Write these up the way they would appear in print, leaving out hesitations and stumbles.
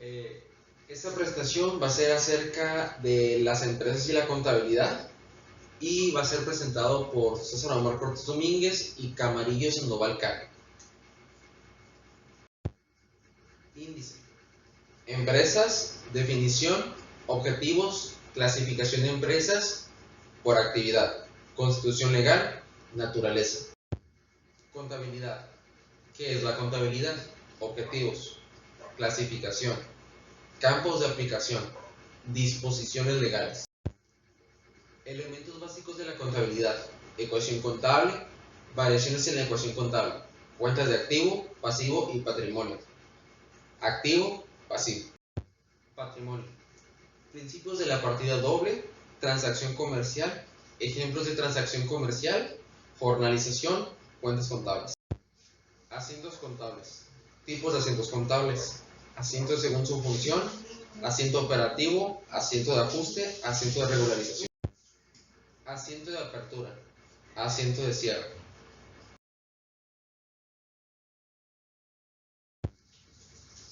Eh, esta presentación va a ser acerca de las empresas y la contabilidad y va a ser presentado por César Omar Cortés Domínguez y Camarillo Sandoval Cague. Índice: empresas, definición, objetivos, clasificación de empresas por actividad, constitución legal, naturaleza. Contabilidad: ¿qué es la contabilidad? Objetivos, clasificación, campos de aplicación, disposiciones legales. Elementos básicos de la contabilidad: ecuación contable, variaciones en la ecuación contable, cuentas de activo, pasivo y patrimonio. Activo, pasivo. Patrimonio: principios de la partida doble, transacción comercial, ejemplos de transacción comercial, formalización, cuentas contables. Asientos contables: tipos de asientos contables, asiento según su función, asiento operativo, asiento de ajuste, asiento de regularización. Asiento de apertura, asiento de cierre.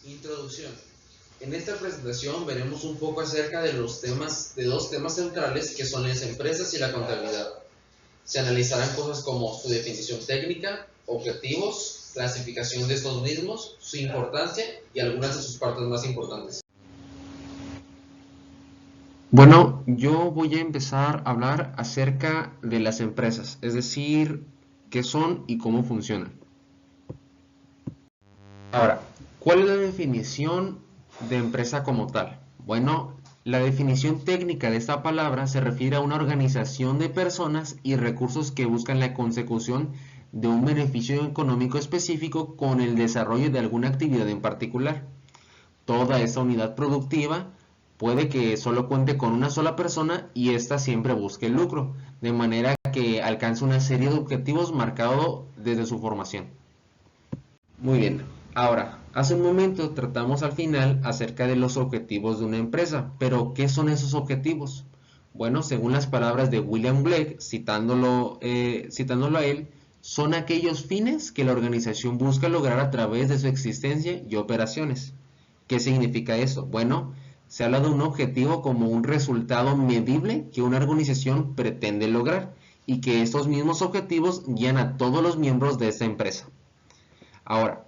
Introducción. En esta presentación veremos un poco acerca de dos temas centrales que son las empresas y la contabilidad. Se analizarán cosas como su definición técnica, objetivos, clasificación de estos mismos, su importancia y algunas de sus partes más importantes. Bueno, yo voy a empezar a hablar acerca de las empresas, es decir, qué son y cómo funcionan. Ahora, ¿cuál es la definición de empresa como tal? Bueno, la definición técnica de esta palabra se refiere a una organización de personas y recursos que buscan la consecución de un beneficio económico específico con el desarrollo de alguna actividad en particular. Toda esta unidad productiva puede que solo cuente con una sola persona y ésta siempre busque el lucro, de manera que alcance una serie de objetivos marcados desde su formación. Muy bien, ahora, hace un momento tratamos al final acerca de los objetivos de una empresa, pero ¿qué son esos objetivos? Bueno, según las palabras de William Blake, citándolo a él, son aquellos fines que la organización busca lograr a través de su existencia y operaciones. ¿Qué significa eso? Bueno, se habla de un objetivo como un resultado medible que una organización pretende lograr y que estos mismos objetivos guían a todos los miembros de esta empresa. Ahora,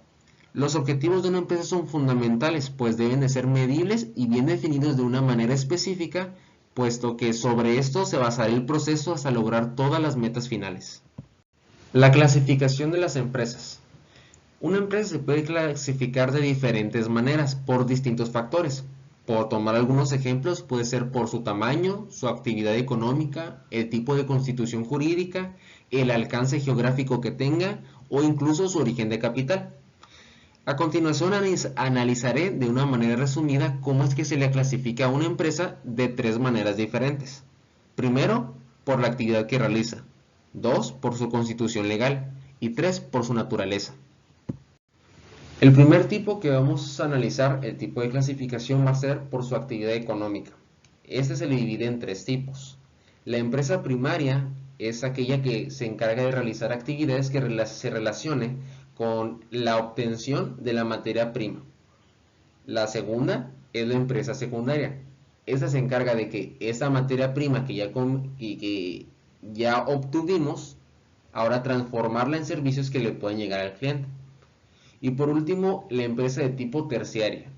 los objetivos de una empresa son fundamentales, pues deben de ser medibles y bien definidos de una manera específica, puesto que sobre esto se basará el proceso hasta lograr todas las metas finales. La clasificación de las empresas. Una empresa se puede clasificar de diferentes maneras por distintos factores. Por tomar algunos ejemplos, puede ser por su tamaño, su actividad económica, el tipo de constitución jurídica, el alcance geográfico que tenga o incluso su origen de capital. A continuación analizaré de una manera resumida cómo es que se le clasifica a una empresa de tres maneras diferentes. Primero, por la actividad que realiza. Dos, por su constitución legal. Y tres, por su naturaleza. El primer tipo que vamos a analizar, el tipo de clasificación, va a ser por su actividad económica. Este se le divide en tres tipos. La empresa primaria es aquella que se encarga de realizar actividades que se relacionen con la obtención de la materia prima. La segunda es la empresa secundaria. Esta se encarga de que esa materia prima que ya obtuvimos, ahora transformarla en servicios que le pueden llegar al cliente. Y por último, la empresa de tipo terciaria.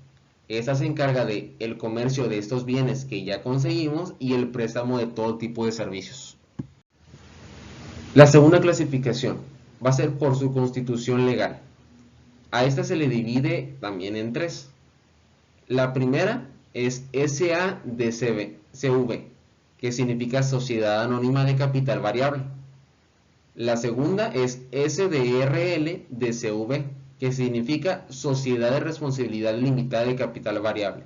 Esta se encarga de el comercio de estos bienes que ya conseguimos y el préstamo de todo tipo de servicios. La segunda clasificación va a ser por su constitución legal. A esta se le divide también en tres. La primera es SADCV, que significa Sociedad Anónima de Capital Variable. La segunda es SDRL-DCV, que significa Sociedad de Responsabilidad Limitada de Capital Variable.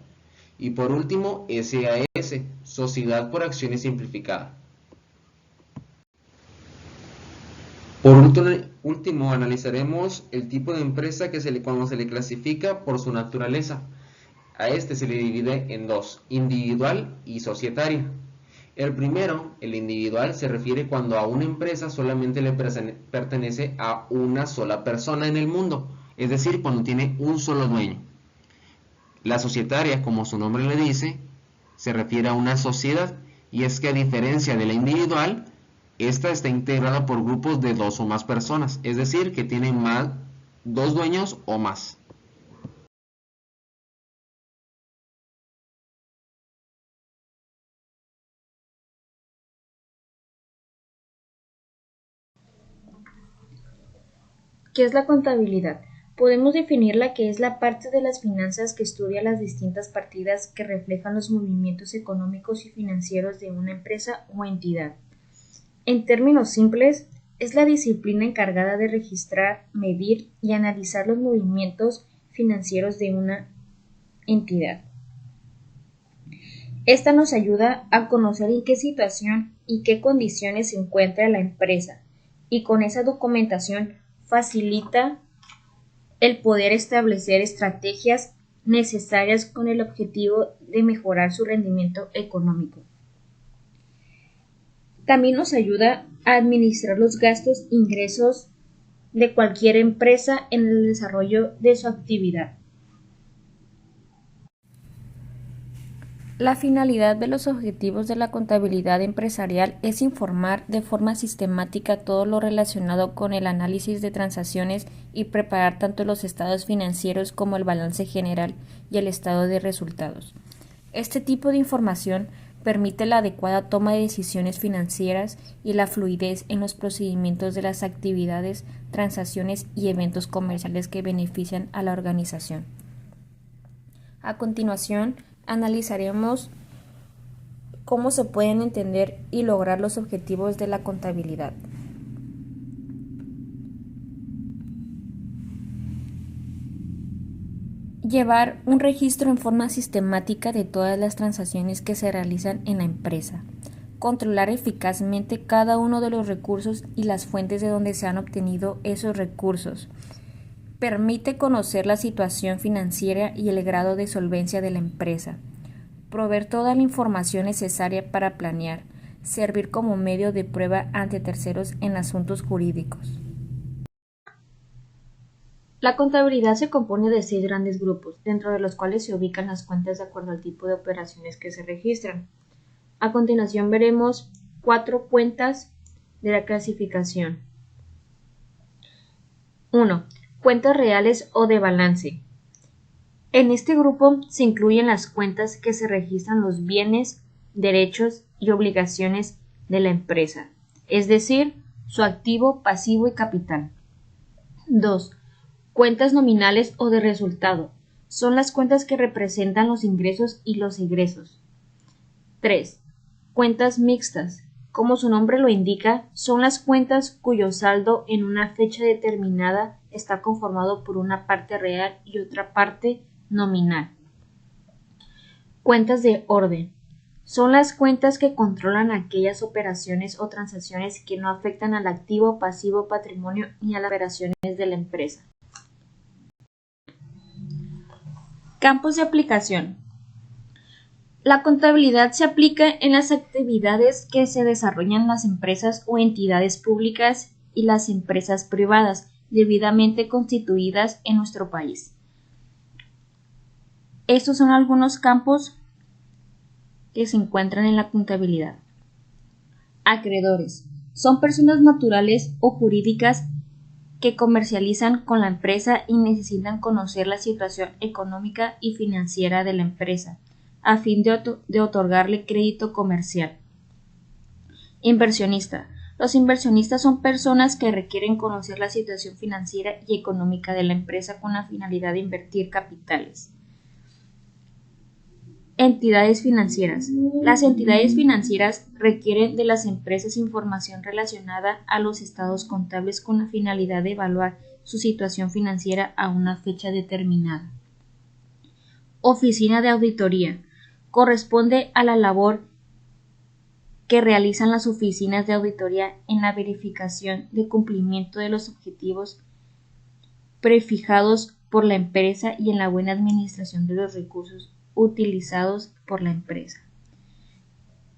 Y por último, SAS, Sociedad por Acciones Simplificada. Por último, analizaremos el tipo de empresa cuando se le clasifica por su naturaleza. A este se le divide en dos, individual y societaria. El primero, el individual, se refiere cuando a una empresa solamente le pertenece a una sola persona en el mundo, es decir, cuando tiene un solo dueño. La societaria, como su nombre le dice, se refiere a una sociedad, y es que a diferencia de la individual, esta está integrada por grupos de 2 o más personas, es decir, que tienen más 2 dueños o más. ¿Qué es la contabilidad? Podemos definirla que es la parte de las finanzas que estudia las distintas partidas que reflejan los movimientos económicos y financieros de una empresa o entidad. En términos simples, es la disciplina encargada de registrar, medir y analizar los movimientos financieros de una entidad. Esta nos ayuda a conocer en qué situación y qué condiciones se encuentra la empresa, y con esa documentación facilita el poder establecer estrategias necesarias con el objetivo de mejorar su rendimiento económico. También nos ayuda a administrar los gastos e ingresos de cualquier empresa en el desarrollo de su actividad. La finalidad de los objetivos de la contabilidad empresarial es informar de forma sistemática todo lo relacionado con el análisis de transacciones y preparar tanto los estados financieros como el balance general y el estado de resultados. Este tipo de información permite la adecuada toma de decisiones financieras y la fluidez en los procedimientos de las actividades, transacciones y eventos comerciales que benefician a la organización. A continuación, analizaremos cómo se pueden entender y lograr los objetivos de la contabilidad. Llevar un registro en forma sistemática de todas las transacciones que se realizan en la empresa. Controlar eficazmente cada uno de los recursos y las fuentes de donde se han obtenido esos recursos. Permite conocer la situación financiera y el grado de solvencia de la empresa. Proveer toda la información necesaria para planear. Servir como medio de prueba ante terceros en asuntos jurídicos. La contabilidad se compone de 6 grandes grupos, dentro de los cuales se ubican las cuentas de acuerdo al tipo de operaciones que se registran. A continuación veremos 4 cuentas de la clasificación. 1. Cuentas reales o de balance. En este grupo se incluyen las cuentas que se registran los bienes, derechos y obligaciones de la empresa, es decir, su activo, pasivo y capital. 2. Cuentas nominales o de resultado. Son las cuentas que representan los ingresos y los egresos. 3. Cuentas mixtas. Como su nombre lo indica, son las cuentas cuyo saldo en una fecha determinada está conformado por una parte real y otra parte nominal. Cuentas de orden. Son las cuentas que controlan aquellas operaciones o transacciones que no afectan al activo, pasivo, patrimonio ni a las operaciones de la empresa. Campos de aplicación. La contabilidad se aplica en las actividades que se desarrollan en las empresas o entidades públicas y las empresas privadas debidamente constituidas en nuestro país. Estos son algunos campos que se encuentran en la contabilidad. Acreedores. Son personas naturales o jurídicas que comercializan con la empresa y necesitan conocer la situación económica y financiera de la empresa a fin de otorgarle crédito comercial. Inversionista. Los inversionistas son personas que requieren conocer la situación financiera y económica de la empresa con la finalidad de invertir capitales. Entidades financieras. Las entidades financieras requieren de las empresas información relacionada a los estados contables con la finalidad de evaluar su situación financiera a una fecha determinada. Oficina de auditoría. Corresponde a la labor que realizan las oficinas de auditoría en la verificación de cumplimiento de los objetivos prefijados por la empresa y en la buena administración de los recursos utilizados por la empresa.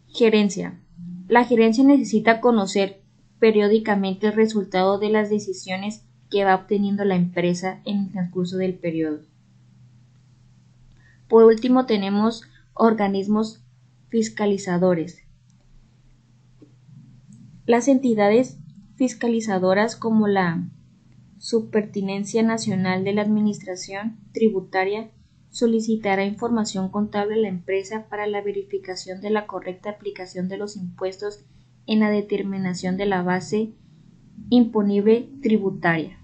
Gerencia. La gerencia necesita conocer periódicamente el resultado de las decisiones que va obteniendo la empresa en el transcurso del periodo. Por último tenemos organismos fiscalizadores. Las entidades fiscalizadoras como la Superintendencia Nacional de la Administración Tributaria solicitará información contable a la empresa para la verificación de la correcta aplicación de los impuestos en la determinación de la base imponible tributaria.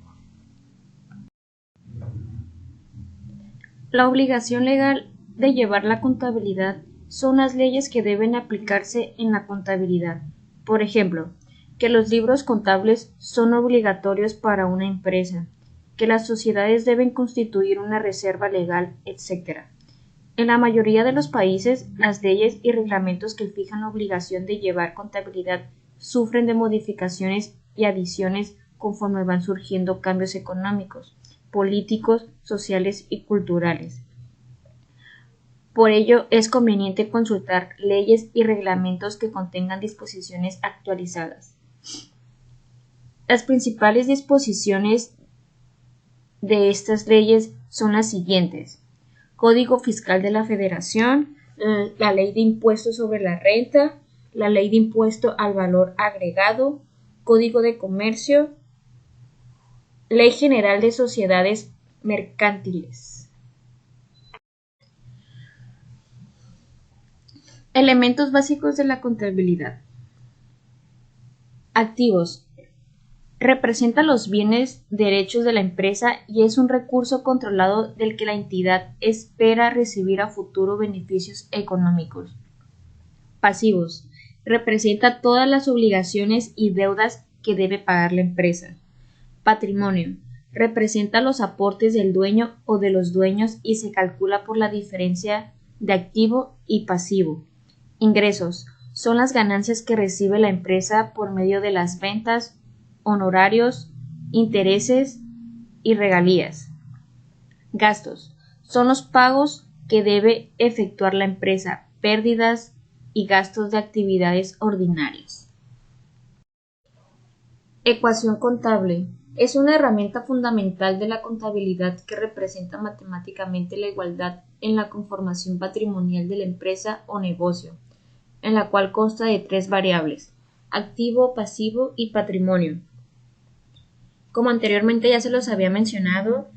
La obligación legal de llevar la contabilidad son las leyes que deben aplicarse en la contabilidad. Por ejemplo, que los libros contables son obligatorios para una empresa, que las sociedades deben constituir una reserva legal, etc. En la mayoría de los países, las leyes y reglamentos que fijan la obligación de llevar contabilidad sufren de modificaciones y adiciones conforme van surgiendo cambios económicos, políticos, sociales y culturales. Por ello, es conveniente consultar leyes y reglamentos que contengan disposiciones actualizadas. Las principales disposiciones de estas leyes son las siguientes: Código Fiscal de la Federación, la Ley de Impuestos sobre la Renta, la Ley de Impuesto al Valor Agregado, Código de Comercio, Ley General de Sociedades Mercantiles. Elementos básicos de la contabilidad. Activos. Representa los bienes, derechos de la empresa y es un recurso controlado del que la entidad espera recibir a futuro beneficios económicos. Pasivos. Representa todas las obligaciones y deudas que debe pagar la empresa. Patrimonio. Representa los aportes del dueño o de los dueños y se calcula por la diferencia de activo y pasivo. Ingresos. Son las ganancias que recibe la empresa por medio de las ventas, honorarios, intereses y regalías. Gastos. Son los pagos que debe efectuar la empresa, pérdidas y gastos de actividades ordinarias. Ecuación contable. Es una herramienta fundamental de la contabilidad que representa matemáticamente la igualdad en la conformación patrimonial de la empresa o negocio, en la cual consta de 3 variables: activo, pasivo y patrimonio. Como anteriormente ya se los había mencionado,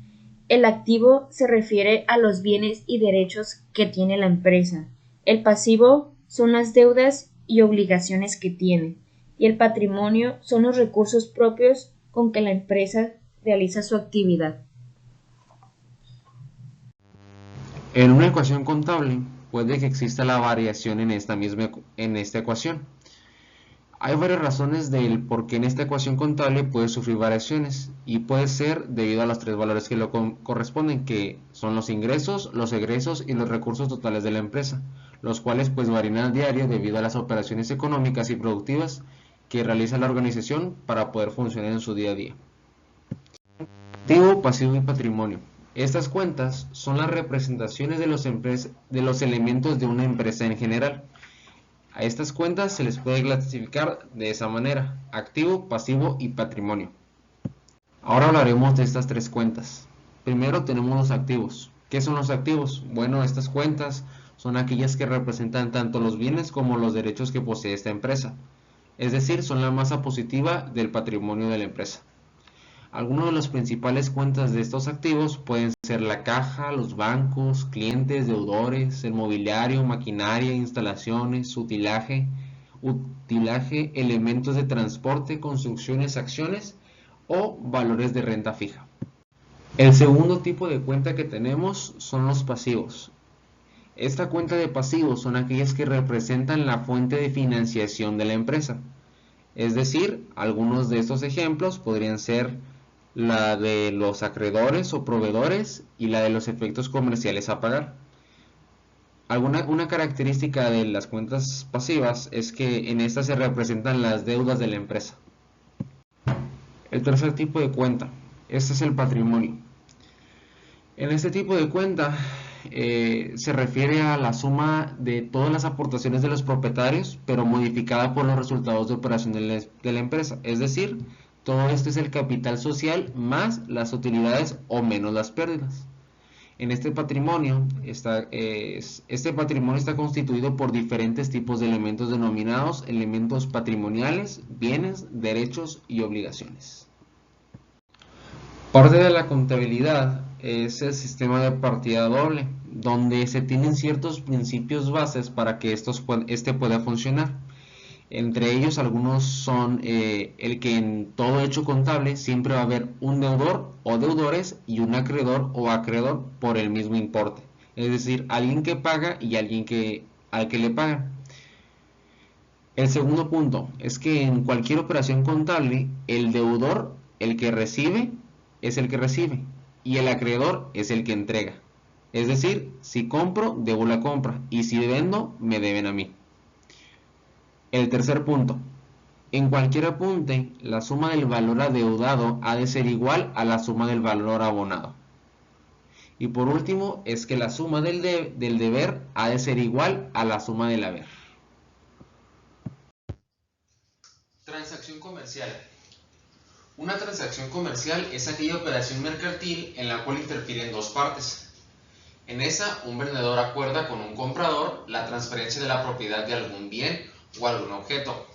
el activo se refiere a los bienes y derechos que tiene la empresa. El pasivo son las deudas y obligaciones que tiene. Y el patrimonio son los recursos propios con que la empresa realiza su actividad. En una ecuación contable puede que exista la variación en esta ecuación. Hay varias razones del por qué en esta ecuación contable puede sufrir variaciones y puede ser debido a los 3 valores que lo corresponden, que son los ingresos, los egresos y los recursos totales de la empresa, los cuales pues varían a diario debido a las operaciones económicas y productivas que realiza la organización para poder funcionar en su día a día. Activo, pasivo y patrimonio. Estas cuentas son las representaciones de los elementos de una empresa en general. A estas cuentas se les puede clasificar de esa manera: activo, pasivo y patrimonio. Ahora hablaremos de estas 3 cuentas. Primero tenemos los activos. ¿Qué son los activos? Bueno, estas cuentas son aquellas que representan tanto los bienes como los derechos que posee esta empresa. Es decir, son la masa positiva del patrimonio de la empresa. Algunas de las principales cuentas de estos activos pueden ser la caja, los bancos, clientes, deudores, el mobiliario, maquinaria, instalaciones, utilaje, elementos de transporte, construcciones, acciones o valores de renta fija. El segundo tipo de cuenta que tenemos son los pasivos. Esta cuenta de pasivos son aquellas que representan la fuente de financiación de la empresa. Es decir, algunos de estos ejemplos podrían ser la de los acreedores o proveedores y la de los efectos comerciales a pagar. Una característica de las cuentas pasivas es que en estas se representan las deudas de la empresa. El tercer tipo de cuenta, este es el patrimonio. En este tipo de cuenta se refiere a la suma de todas las aportaciones de los propietarios, pero modificada por los resultados de operación de la empresa. Es decir, todo esto es el capital social más las utilidades o menos las pérdidas. En este patrimonio este patrimonio está constituido por diferentes tipos de elementos denominados elementos patrimoniales, bienes, derechos y obligaciones. Parte de la contabilidad es el sistema de partida doble, donde se tienen ciertos principios bases para que este pueda funcionar. Entre ellos algunos son el que en todo hecho contable siempre va a haber un deudor o deudores y un acreedor o acreedor por el mismo importe. Es decir, alguien que paga y alguien al que le pagan. El segundo punto es que en cualquier operación contable el deudor, el que recibe, es el que recibe y el acreedor es el que entrega. Es decir, si compro, debo la compra y si vendo, me deben a mí. El tercer punto. En cualquier apunte, la suma del valor adeudado ha de ser igual a la suma del valor abonado. Y por último, es que la suma del deber ha de ser igual a la suma del haber. Transacción comercial. Una transacción comercial es aquella operación mercantil en la cual interfieren dos partes. En esa, un vendedor acuerda con un comprador la transferencia de la propiedad de algún bien o algún objeto.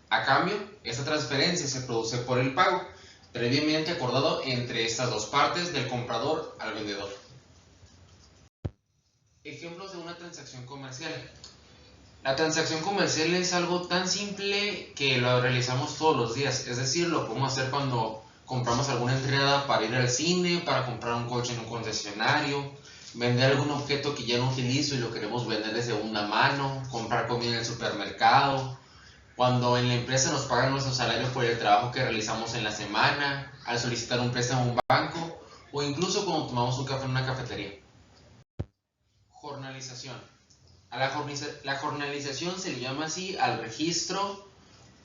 A cambio, esta transferencia se produce por el pago, previamente acordado entre estas dos partes del comprador al vendedor. Ejemplos de una transacción comercial. La transacción comercial es algo tan simple que lo realizamos todos los días, es decir, lo podemos hacer cuando compramos alguna entrada para ir al cine, para comprar un coche en un concesionario, vender algún objeto que ya no utilizo y lo queremos vender de segunda mano, comprar comida en el supermercado, cuando en la empresa nos pagan nuestro salario por el trabajo que realizamos en la semana, al solicitar un préstamo a un banco o incluso cuando tomamos un café en una cafetería. Jornalización. La jornalización se le llama así al registro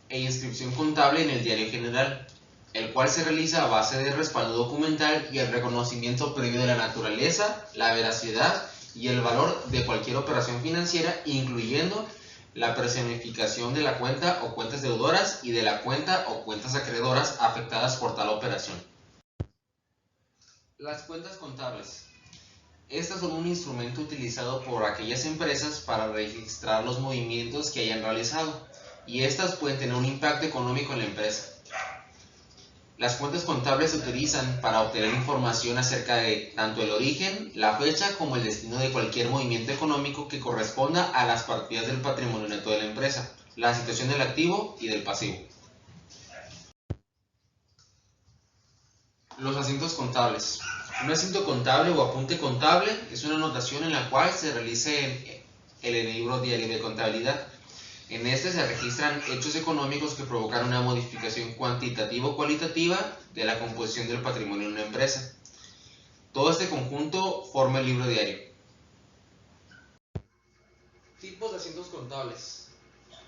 e inscripción contable en el Diario General, el cual se realiza a base de respaldo documental y el reconocimiento previo de la naturaleza, la veracidad y el valor de cualquier operación financiera, incluyendo la personificación de la cuenta o cuentas deudoras y de la cuenta o cuentas acreedoras afectadas por tal operación. Las cuentas contables. Estas son un instrumento utilizado por aquellas empresas para registrar los movimientos que hayan realizado, y estas pueden tener un impacto económico en la empresa. Las cuentas contables se utilizan para obtener información acerca de tanto el origen, la fecha como el destino de cualquier movimiento económico que corresponda a las partidas del patrimonio neto de la empresa, la situación del activo y del pasivo. Los asientos contables. Un asiento contable o apunte contable es una anotación en la cual se realiza el libro diario de contabilidad. En este se registran hechos económicos que provocan una modificación cuantitativa o cualitativa de la composición del patrimonio de una empresa. Todo este conjunto forma el libro diario. Tipos de asientos contables.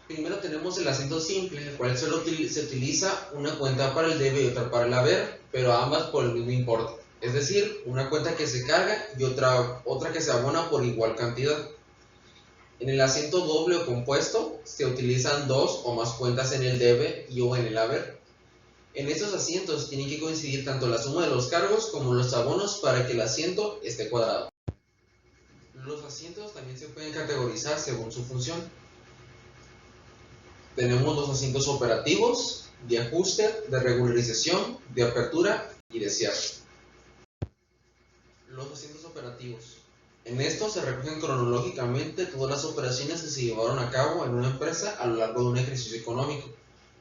Primero tenemos el asiento simple, en el cual solo se utiliza una cuenta para el debe y otra para el haber, pero ambas por el mismo importe. Es decir, una cuenta que se carga y otra que se abona por igual cantidad. En el asiento doble o compuesto se utilizan dos o más cuentas en el debe y o en el haber. En estos asientos tienen que coincidir tanto la suma de los cargos como los abonos para que el asiento esté cuadrado. Los asientos también se pueden categorizar según su función. Tenemos los asientos operativos, de ajuste, de regularización, de apertura y de cierre. Los asientos operativos. En estos se recogen cronológicamente todas las operaciones que se llevaron a cabo en una empresa a lo largo de un ejercicio económico.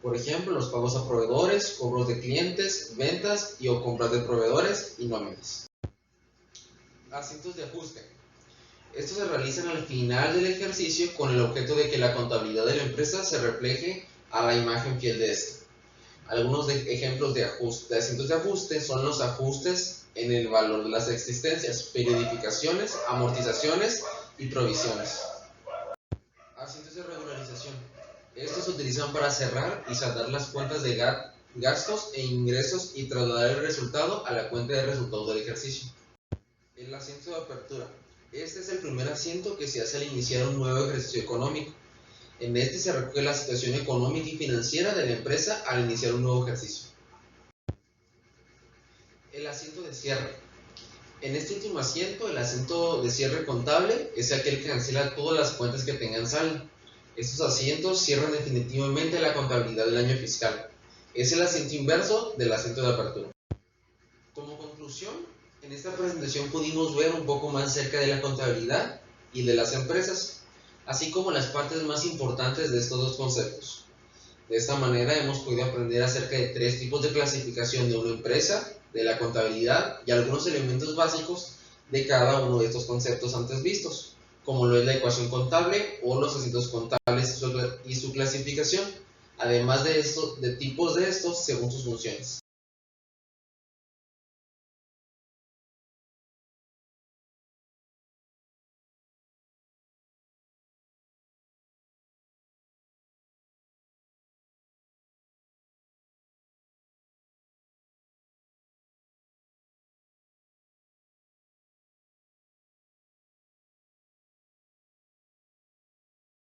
Por ejemplo, los pagos a proveedores, cobros de clientes, ventas y o compras de proveedores y nóminas. Asientos de ajuste. Estos se realizan al final del ejercicio con el objeto de que la contabilidad de la empresa se refleje a la imagen fiel de esta. Algunos ejemplos de asientos de ajuste son los ajustes en el valor de las existencias, periodificaciones, amortizaciones y provisiones. Asientos de regularización. Estos se utilizan para cerrar y saldar las cuentas de gastos e ingresos y trasladar el resultado a la cuenta de resultados del ejercicio. El asiento de apertura. Este es el primer asiento que se hace al iniciar un nuevo ejercicio económico. En este se recoge la situación económica y financiera de la empresa al iniciar un nuevo ejercicio. El asiento de cierre. En este último asiento, el asiento de cierre contable es aquel que cancela todas las cuentas que tengan saldo. Estos asientos cierran definitivamente la contabilidad del año fiscal. Es el asiento inverso del asiento de apertura. Como conclusión, en esta presentación pudimos ver un poco más acerca de la contabilidad y de las empresas, así como las partes más importantes de estos dos conceptos. De esta manera hemos podido aprender acerca de 3 tipos de clasificación de una empresa, de la contabilidad y algunos elementos básicos de cada uno de estos conceptos antes vistos, como lo es la ecuación contable o los asientos contables y su clasificación, además de tipos de estos según sus funciones.